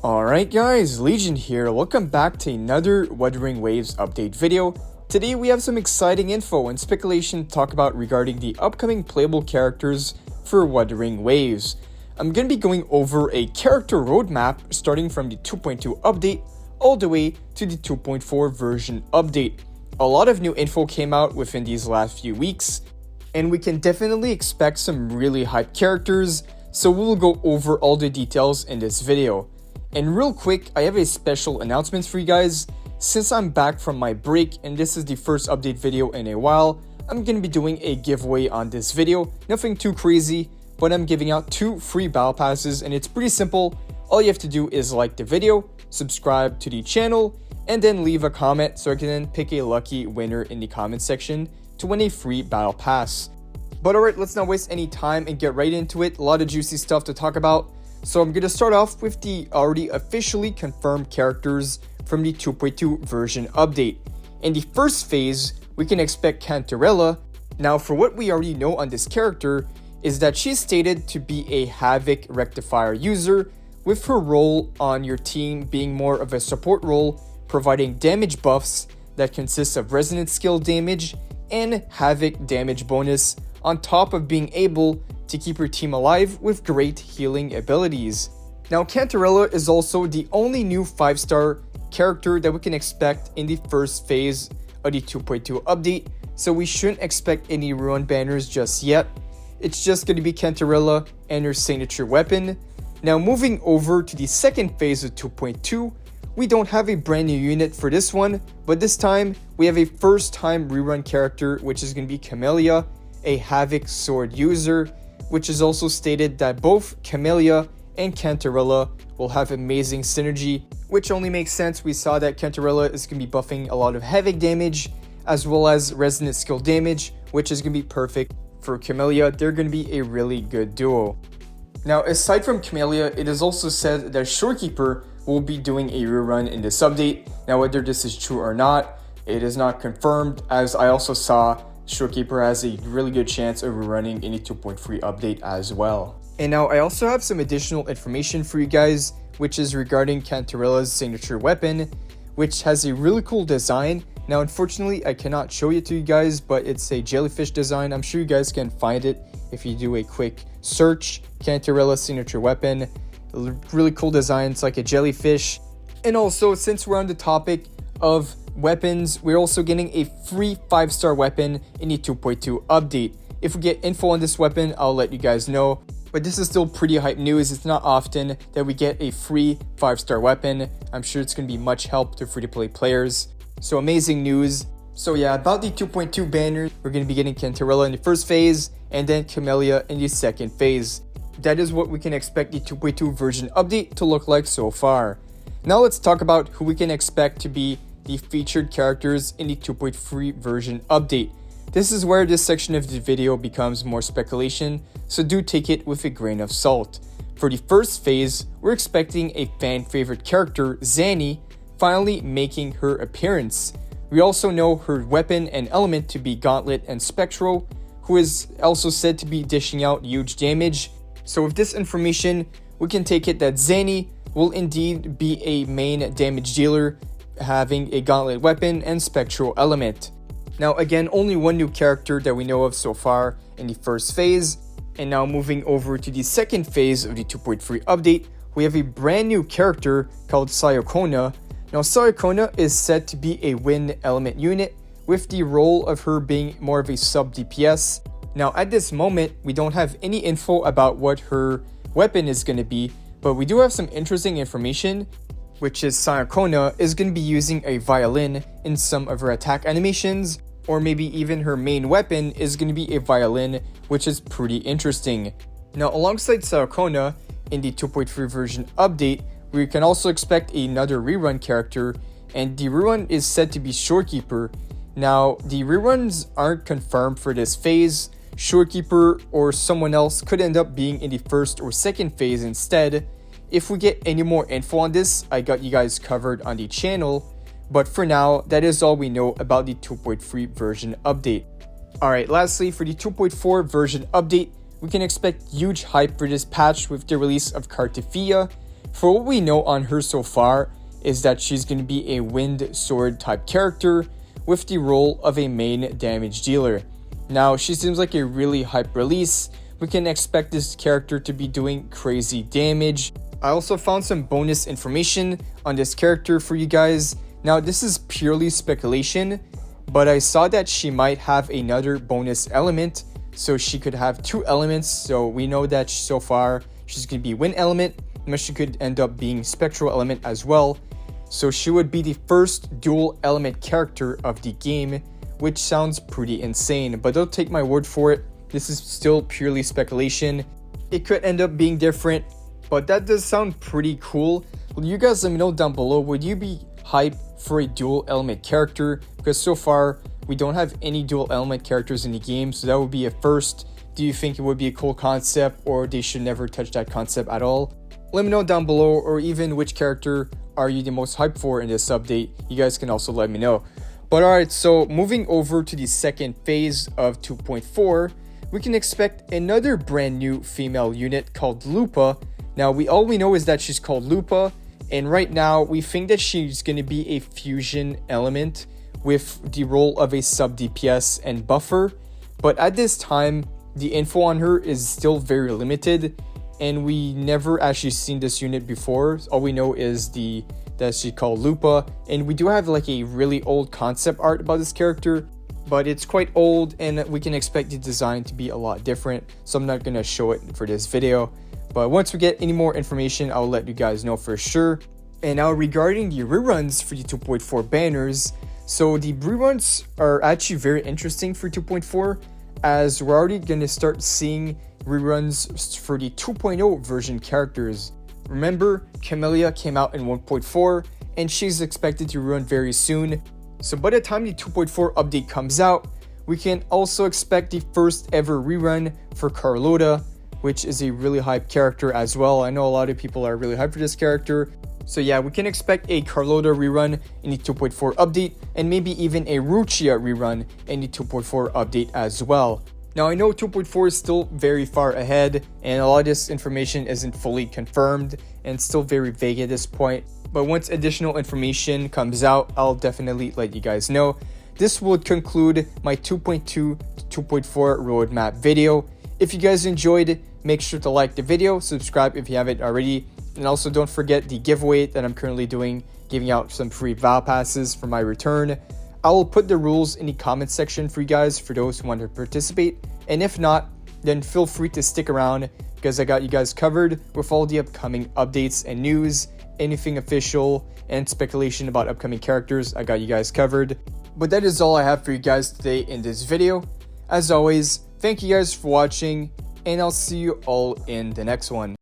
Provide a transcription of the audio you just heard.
Alright guys, Legion here, welcome back to another Wuthering Waves update video. Today we have some exciting info and speculation to talk about regarding the upcoming playable characters for Wuthering Waves. I'm going to be going over a character roadmap starting from the 2.2 update all the way to the 2.4 version update. A lot of new info came out within these last few weeks, and we can definitely expect some really hyped characters, so we will go over all the details in this video. And real quick, I have a special announcement for you guys. Since I'm back from my break and this is the first update video in a while, I'm going to be doing a giveaway on this video. Nothing too crazy, but I'm giving out 2 free battle passes and it's pretty simple. All you have to do is like the video, subscribe to the channel, and then leave a comment so I can then pick a lucky winner in the comment section to win a free battle pass. But alright, let's not waste any time and get right into it. A lot of juicy stuff to talk about. So I'm going to start off with the already officially confirmed characters from the 2.2 version update. In the first phase, we can expect Cantarella. Now for what we already know on this character is that she's stated to be a Havoc Rectifier user, with her role on your team being more of a support role, providing damage buffs that consists of resonance skill damage and Havoc damage bonus, on top of being able to keep your team alive with great healing abilities. Now Cantarella is also the only new 5-star character that we can expect in the first phase of the 2.2 update, so we shouldn't expect any rune banners just yet. It's just going to be Cantarella and her signature weapon. Now moving over to the second phase of 2.2, we don't have a brand new unit for this one, but this time we have a first time rerun character, which is going to be Camellia, a Havoc sword user, which is also stated that both Camellia and Cantarella will have amazing synergy, which only makes sense. We saw that Cantarella is going to be buffing a lot of Havoc damage as well as resonance skill damage, which is going to be perfect for Camellia. They're going to be a really good duo. Now aside from Camellia, it is also said that Shorekeeper will be doing a rerun in this update. Now whether this is true or not, it is not confirmed, as I also saw Shorekeeper has a really good chance of rerunning in a 2.3 update as well. And now I also have some additional information for you guys, which is regarding Cantarella's signature weapon, which has a really cool design. Now unfortunately I cannot show it to you guys, but it's a jellyfish design. I'm sure you guys can find it if you do a quick search. Cantarella's signature weapon, really cool design. It's like a jellyfish. And also, since we're on the topic of weapons, we're also getting a free 5-star weapon in the 2.2 update. If we get info on this weapon, I'll let you guys know, but this is still pretty hype news. It's not often that we get a free 5-star weapon. I'm sure it's going to be much help to free-to-play players, so amazing news. So yeah, about the 2.2 banner, we're going to be getting Cantarella in the first phase and then Camellia in the second phase. That is what we can expect the 2.2 version update to look like so far. Now let's talk about who we can expect to be the featured characters in the 2.3 version update. This is where this section of the video becomes more speculation, so do take it with a grain of salt. For the first phase, we're expecting a fan favorite character, Zanny, finally making her appearance. We also know her weapon and element to be Gauntlet and Spectral, who is also said to be dishing out huge damage. So with this information, we can take it that Zanny will indeed be a main damage dealer, having a Gauntlet weapon and Spectral element. Now again, only one new character that we know of so far in the first phase. And now moving over to the second phase of the 2.3 update, we have a brand new character called Sayakona. Now Sayakona is said to be a wind element unit, with the role of her being more of a sub DPS. Now at this moment, we don't have any info about what her weapon is going to be, but we do have some interesting information, which is Sayakona is going to be using a violin in some of her attack animations, or maybe even her main weapon is going to be a violin, which is pretty interesting. Now alongside Sayakona, in the 2.3 version update, we can also expect another rerun character, and the rerun is said to be Shorekeeper. Now the reruns aren't confirmed for this phase. Shorekeeper or someone else could end up being in the first or second phase instead. If we get any more info on this, I got you guys covered on the channel. But for now, that is all we know about the 2.3 version update. Alright, lastly, for the 2.4 version update, we can expect huge hype for this patch with the release of Cartafia. For what we know on her so far is that she's going to be a wind sword type character with the role of a main damage dealer. Now, she seems like a really hype release. We can expect this character to be doing crazy damage. I also found some bonus information on this character for you guys. Now, this is purely speculation, but I saw that she might have another bonus element, so she could have 2 elements. So we know that so far she's going to be wind element, but she could end up being spectral element as well. So she would be the first dual element character of the game, which sounds pretty insane, but don't take my word for it. This is still purely speculation. It could end up being different, but that does sound pretty cool. Well, you guys let me know down below, would you be hyped for a dual element character? Because so far we don't have any dual element characters in the game, so that would be a first. Do you think it would be a cool concept, or they should never touch that concept at all? Let me know down below, or even which character are you the most hyped for in this update. You guys can also let me know. But alright, so moving over to the second phase of 2.4, we can expect another brand new female unit called WUWA. Now, all we know is that she's called WUWA, and right now we think that she's going to be a fusion element with the role of a sub DPS and buffer. But at this time, the info on her is still very limited, and we never actually seen this unit before. All we know is that she's called WUWA, and we do have like a really old concept art about this character, but it's quite old and we can expect the design to be a lot different, so I'm not going to show it for this video. But once we get any more information, I'll let you guys know for sure. And now regarding the reruns for the 2.4 banners, so the reruns are actually very interesting for 2.4, as we're already going to start seeing reruns for the 2.0 version characters. Remember, Camellia came out in 1.4 and she's expected to run very soon. So by the time the 2.4 update comes out, we can also expect the first ever rerun for Carlota, which is a really hyped character as well. I know a lot of people are really hyped for this character. So yeah, we can expect a Carlota rerun in the 2.4 update, and maybe even a Ruchia rerun in the 2.4 update as well. Now, I know 2.4 is still very far ahead, and a lot of this information isn't fully confirmed and still very vague at this point. But once additional information comes out, I'll definitely let you guys know. This will conclude my 2.2 to 2.4 roadmap video. If you guys enjoyed, make sure to like the video, subscribe if you haven't already, and also don't forget the giveaway that I'm currently doing, giving out some free Val passes for my return. I will put the rules in the comment section for you guys for those who want to participate, and if not, then feel free to stick around because I got you guys covered with all the upcoming updates and news, anything official and speculation about upcoming characters. I got you guys covered. But that is all I have for you guys today in this video. As always, thank you guys for watching, and I'll see you all in the next one.